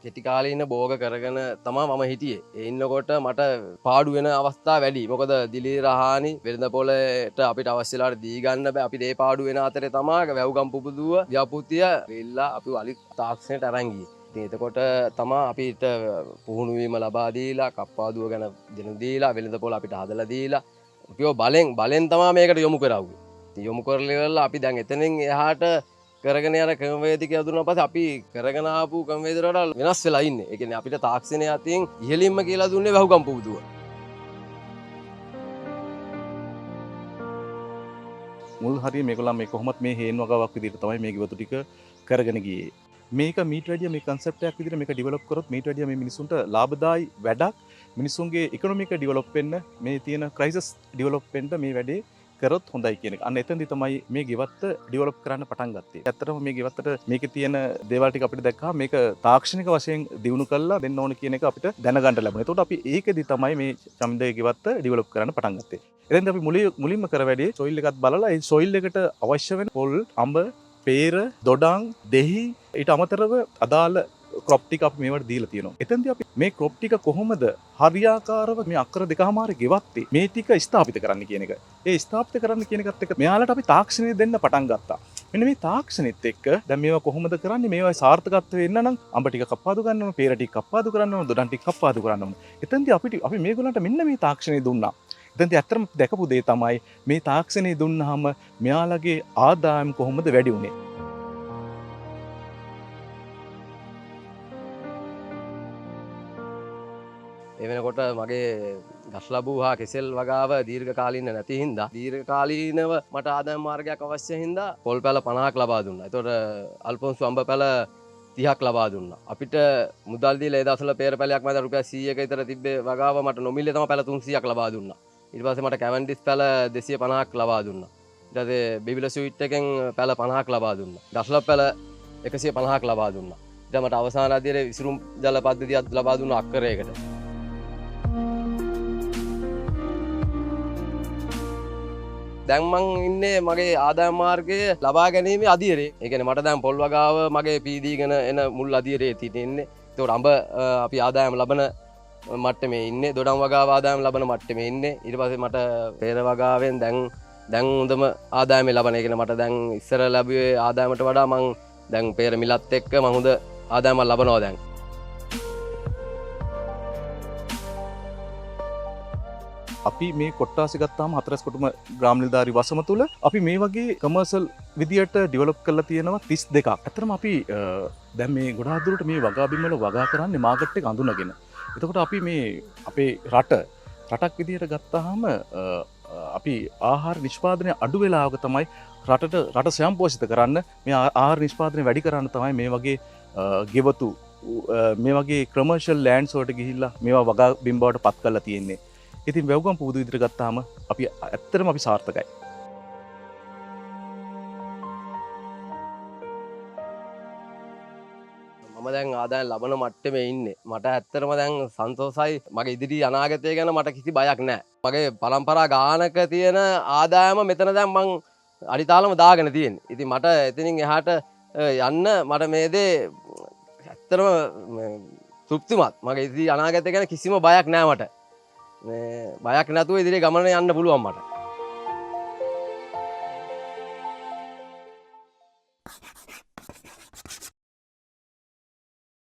කෙටි කාලීන භෝග කරගෙන තමා මම හිටියේ. ඒ ඉන්නකොට මට පාඩු වෙන අවස්ථා වැඩි. මොකද දිලී රහානි වෙළඳපොළට අපිට අවශ්‍ය වෙලාවට දී ගන්න බෑ. අපි ඒ පාඩු වෙන අතරේ තමා වැව්ගම් පුබුදුව ව්‍යාපෘතිය වෙල්ලා අපි අලි තාක්ෂණයට අරන් ගියේ. ඉතින් එතකොට තමා අපිට පුහුණු වීම ලබා දීලා කප්පාදුව ගැන දෙනු දීලා වෙළඳපොළ අපිට හදලා දීලා අපිව බලෙන් තමා මේකට යොමු කරවුවේ. ඉතින් යොමු කරලා අපි දැන් එතනින් එහාට කරගෙන යන ක්‍රමවේදික යදුනා පස්සේ අපි කරගෙන ආපු ක්‍රමවේද වල වෙනස් වෙලා ඉන්නේ. ඒ කියන්නේ අපිට තාක්ෂණය අතින් ඉහළින්ම කියලා දුන්නේ වැහුගම් පුබුදුව. මුල් හරිය මේගොල්ලන් මේ කොහොමත් මේ හේන් වගාවක් විදිහට තමයි මේ ගෙවතු ටික කරගෙන ගියේ. මේක මීට වැඩිය මේ කන්සෙප්ට් එකක් විදිහට මේක ඩෙවලොප් කරොත් මීට වැඩිය මේ මිනිසුන්ට ලාභදායි වැඩක් මිනිසුන්ගේ ඉකොනොමික ඩෙවලොප් වෙන්න මේ තියෙන ක්‍රයිසිස් ඩෙවලොප් වෙන්න මේ වැඩේ කරොත් හොඳයි කියන එක. අන්න එතනදි තමයි මේ ගෙවත්ත ඩෙවලොප් කරන්න පටන් ගත්තේ. ඇත්තටම මේ ගෙවත්තට මේකේ තියෙන දේවල් ටික අපිට දැක්කම මේක තාක්ෂණික වශයෙන් දියුණු කරලා දෙන්න ඕන කියන එක අපිට දැනගන්න ලැබුණා. ඒකට අපි ඒකෙදි තමයි මේ ඡන්දේ ගෙවත්ත ඩෙවලොප් කරන්න පටන් ගත්තේ. එතෙන්ද අපි මුලින්ම කර වැඩේ සොයිල් එකත් බලලා ඒ සොයිල් එකට අවශ්‍ය වෙන පොල්, අඹ, peer, දොඩම්, දෙහි ඊට අමතරව අදාළ ක්‍රොප් ටික අපි මේවට දීලා තියෙනවා. එතෙන්දී අපි මේ ක්‍රොප් ටික කොහොමද හරියාකාරව මේ අක්කර දෙකමාර ගෙවත්තේ මේ ටික ස්ථාපිත කරන්න කියන එක. ඒ ස්ථාපිත කරන්න කියන එකත් එක්ක මෙයාලට අපි තාක්ෂණය දෙන්න පටන් ගත්තා. මෙන්න මේ තාක්ෂණෙත් එක්ක දැන් මේවා කොහොමද කරන්නේ? මේවා සාර්ථකත්වය වෙන්න නම් අඹ ටික කප්පාදු ගන්න ඕන, peer ටික කප්පාදු කරන්න ඕන, දොඩම් ටික කප්පාදු කරන්න ඕන. එතෙන්දී අපි මේගොල්ලන්ට මෙන්න මේ තාක්ෂණය දුන්නා. එතෙන්දී ඇත්තටම දැකපු දේ තමයි මේ තාක්ෂණය දුන්නාම මෙයාලගේ ආදායම් කොහොමද වැඩි වුනේ. ඒ වෙනකොට මගේ ගස් ලැබූ හා කෙසෙල් වගාව දීර්ඝකාලීන නැති හින්දා දීර්ඝකාලීනව මට ආදායම් මාර්ගයක් අවශ්‍ය හින්දා පොල් පැල 50ක් ලබා දුන්නා. ඒතකොට අල්පොන්සු අඹ පැල 30ක් ලබා දුන්නා. අපිට මුදල් දීලා ඒ දවස්වල පෙර පැලයක් මැද රුපියල් 100ක විතර තිබ්බේ වගාව මට නොමිලේ තමයි පැල 300ක් ලබා දුන්නා. ඊට පස්සේ මට කැවන්ඩිස් පැල 250ක් ලබා දුන්නා. ඊට පස්සේ බිබිල ස්වීට් එකෙන් පැල 50ක් ලබා දුන්නා. ගස්ලබ් පැල 150ක් ලබා දුන්නා. ඊට මට අවසාන අධ්‍යයනයේ විසුරුම් ජල පද්ධතියක් ලබා දුන්නා අක්කරයකට. දැන් මං ඉන්නේ මගේ ආදායම් මාර්ගය ලබා ගැනීමේ අධීරේ. ඒ කියන්නේ මට දැන් පොල් වගාව මගේ පීදීගෙන එන මුල් අධීරේ තියෙන්නේ. ඒකට අඹ අපි ආදායම් ලබන මට්ටමේ ඉන්නේ. දොඩම් වගාව ආදායම් ලබන මට්ටමේ ඉන්නේ. ඊට පස්සේ මට පෙර වගාවෙන් දැන් හොඳම ආදායම ලබන. ඒ කියන්නේ මට දැන් ඉස්සර ලැබුවේ ආදායමට වඩා මං දැන් පෙර මිලත් එක්ක මං හොඳ ආදායමක් ලබනවා දැන්. අපි මේ කොට්ටාසි ගත්තාම හතරස් කොටුම ග්‍රාම නිලධාරි වසම තුල අපි මේ වගේ කමර්ෂල් විදියට ඩෙවලොප් කරලා තියෙනවා 32ක්. ඇත්තටම අපි දැන් මේ ගොඩාක් දුරට මේ වගා බිම් වල වගා කරන්නේ මාකට් එක අඳුනගෙන. එතකොට අපි මේ අපේ රටක් විදියට ගත්තාම අපි ආහාර නිෂ්පාදනය අඩු වෙලාවක තමයි රට ස්වයංපෝෂිත කරන්න මේ ආහාර නිෂ්පාදනය වැඩි කරන්න තමයි මේ වගේ ගෙවතු මේ වගේ කමර්ෂල් ලෑන්ඩ්ස් වලට ගිහිල්ලා මේවා වගා බිම් බවට පත් කරලා තියෙන්නේ. ඉතින් වැව්ගම් පුබුදු විදිහට ගත්තාම අපි ඇත්තටම අපි සාර්ථකයි. මම දැන් ආදායම් ලබන මට්ටමේ ඉන්නේ. මට ඇත්තටම දැන් සන්තෝෂයි. මගේ ඉදිරි අනාගතය ගැන මට කිසි බයක් නැහැ. මගේ පරම්පරා ගානක තියෙන ආදායම මෙතන දැන් මං අඩිතාලම දාගෙන තියෙන්නේ. ඉතින් මට එතනින් එහාට යන්න මට මේ දේ ඇත්තටම තෘප්තිමත්. මගේ ඉදිරි අනාගතය ගැන කිසිම බයක් නැහැ මට. බයක් නැතුව ඉදිරියේ ගමන යන්න පුළුවන් මට.